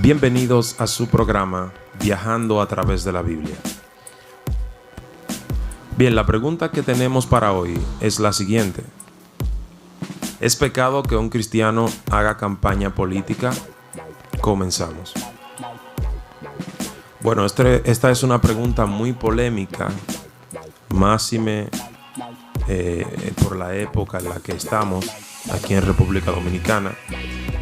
Bienvenidos a su programa Viajando a través de la Biblia. Bien, la pregunta que tenemos para hoy es la siguiente. ¿Es pecado que un cristiano haga campaña política? Comenzamos. Bueno, esta es una pregunta muy polémica, máxime por la época en la que estamos aquí en República Dominicana.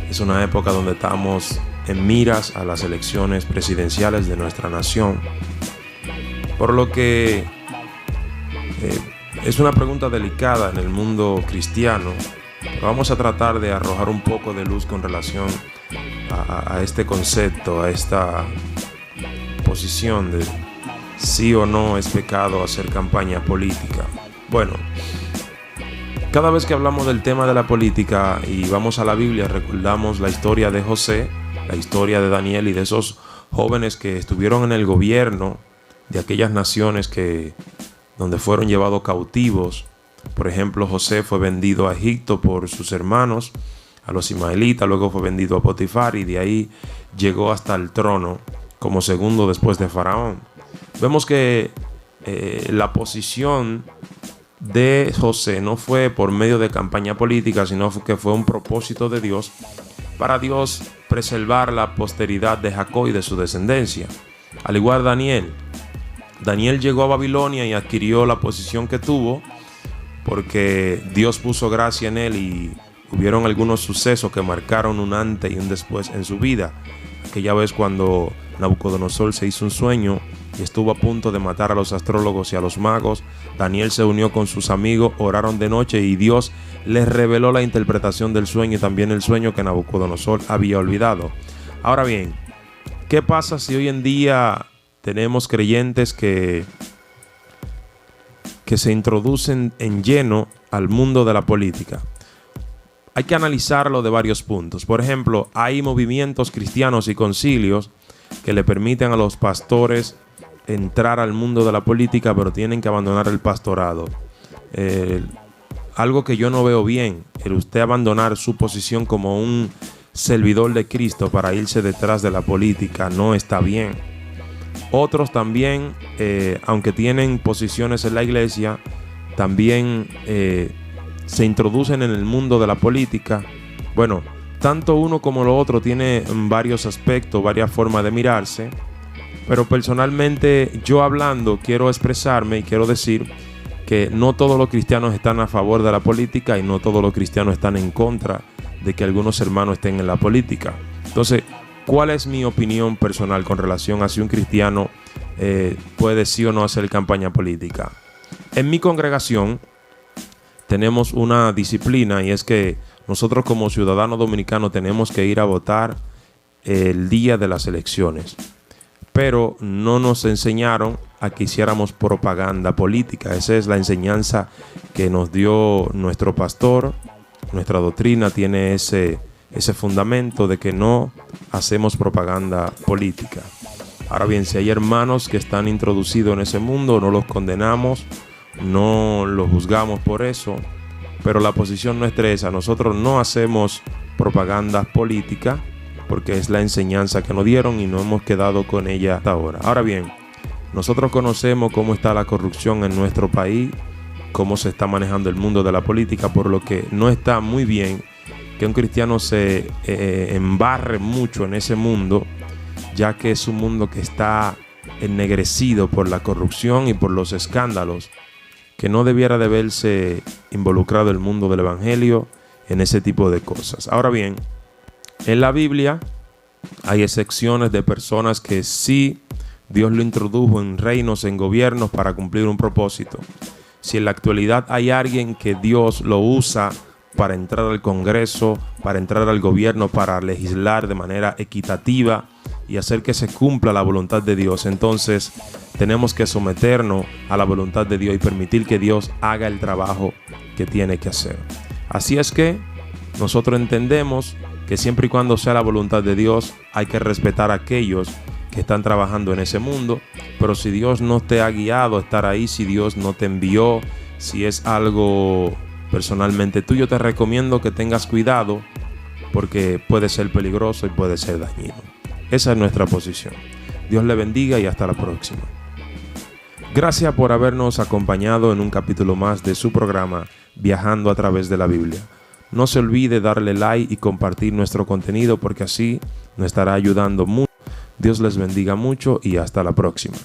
Es una época donde estamos en miras a las elecciones presidenciales de nuestra nación, por lo que es una pregunta delicada en el mundo cristiano. Vamos a tratar de arrojar un poco de luz con relación a este concepto, a esta posición de sí o no es pecado hacer campaña política. Bueno, cada vez que hablamos del tema de la política y vamos a la Biblia, recordamos la historia de José, la historia de Daniel y de esos jóvenes que estuvieron en el gobierno de aquellas naciones donde fueron llevados cautivos. Por ejemplo, José fue vendido a Egipto por sus hermanos, a los ismaelitas, luego fue vendido a Potifar y de ahí llegó hasta el trono como segundo después de Faraón. Vemos que la posición de José no fue por medio de campaña política, sino que fue un propósito de Dios para Dios preservar la posteridad de Jacob y de su descendencia. Al igual Daniel llegó a Babilonia y adquirió la posición que tuvo porque Dios puso gracia en él y hubieron algunos sucesos que marcaron un antes y un después en su vida. Aquella vez cuando Nabucodonosor se hizo un sueño y estuvo a punto de matar a los astrólogos y a los magos, Daniel se unió con sus amigos, oraron de noche y Dios les reveló la interpretación del sueño y también el sueño que Nabucodonosor había olvidado. Ahora bien, ¿qué pasa si hoy en día tenemos creyentes que se introducen en lleno al mundo de la política? Hay que analizarlo de varios puntos. Por ejemplo, hay movimientos cristianos y concilios que le permiten a los pastores entrar al mundo de la política, pero tienen que abandonar el pastorado. Algo que yo no veo bien, el usted abandonar su posición como un servidor de Cristo para irse detrás de la política, no está bien. Otros también, aunque tienen posiciones en la iglesia, también se introducen en el mundo de la política. Bueno, tanto uno como lo otro tiene varios aspectos, varias formas de mirarse. Pero personalmente, yo hablando, quiero expresarme y quiero decir que no todos los cristianos están a favor de la política y no todos los cristianos están en contra de que algunos hermanos estén en la política. Entonces, ¿cuál es mi opinión personal con relación a si un cristiano puede sí o no hacer campaña política? En mi congregación tenemos una disciplina y es que nosotros como ciudadanos dominicanos tenemos que ir a votar el día de las elecciones. Pero no nos enseñaron a que hiciéramos propaganda política. Esa es la enseñanza que nos dio nuestro pastor. Nuestra doctrina tiene ese fundamento de que no hacemos propaganda política. Ahora bien, si hay hermanos que están introducidos en ese mundo, no los condenamos, no los juzgamos por eso, pero la posición nuestra es esa. Nosotros no hacemos propaganda política porque es la enseñanza que nos dieron y no hemos quedado con ella hasta ahora. Ahora bien, nosotros conocemos cómo está la corrupción en nuestro país, cómo se está manejando el mundo de la política, por lo que no está muy bien que un cristiano se embarre mucho en ese mundo, ya que es un mundo que está ennegrecido por la corrupción y por los escándalos, que no debiera de verse involucrado el mundo del evangelio en ese tipo de cosas. Ahora bien, en la Biblia hay excepciones de personas que sí Dios lo introdujo en reinos, en gobiernos para cumplir un propósito. Si en la actualidad hay alguien que Dios lo usa para entrar al Congreso, para entrar al gobierno, para legislar de manera equitativa y hacer que se cumpla la voluntad de Dios, entonces tenemos que someternos a la voluntad de Dios y permitir que Dios haga el trabajo que tiene que hacer. Así es que nosotros entendemos que siempre y cuando sea la voluntad de Dios, hay que respetar a aquellos que están trabajando en ese mundo. Pero si Dios no te ha guiado a estar ahí, si Dios no te envió, si es algo personalmente tuyo, te recomiendo que tengas cuidado porque puede ser peligroso y puede ser dañino. Esa es nuestra posición. Dios le bendiga y hasta la próxima. Gracias por habernos acompañado en un capítulo más de su programa Viajando a través de la Biblia. No se olvide darle like y compartir nuestro contenido porque así nos estará ayudando mucho. Dios les bendiga mucho y hasta la próxima.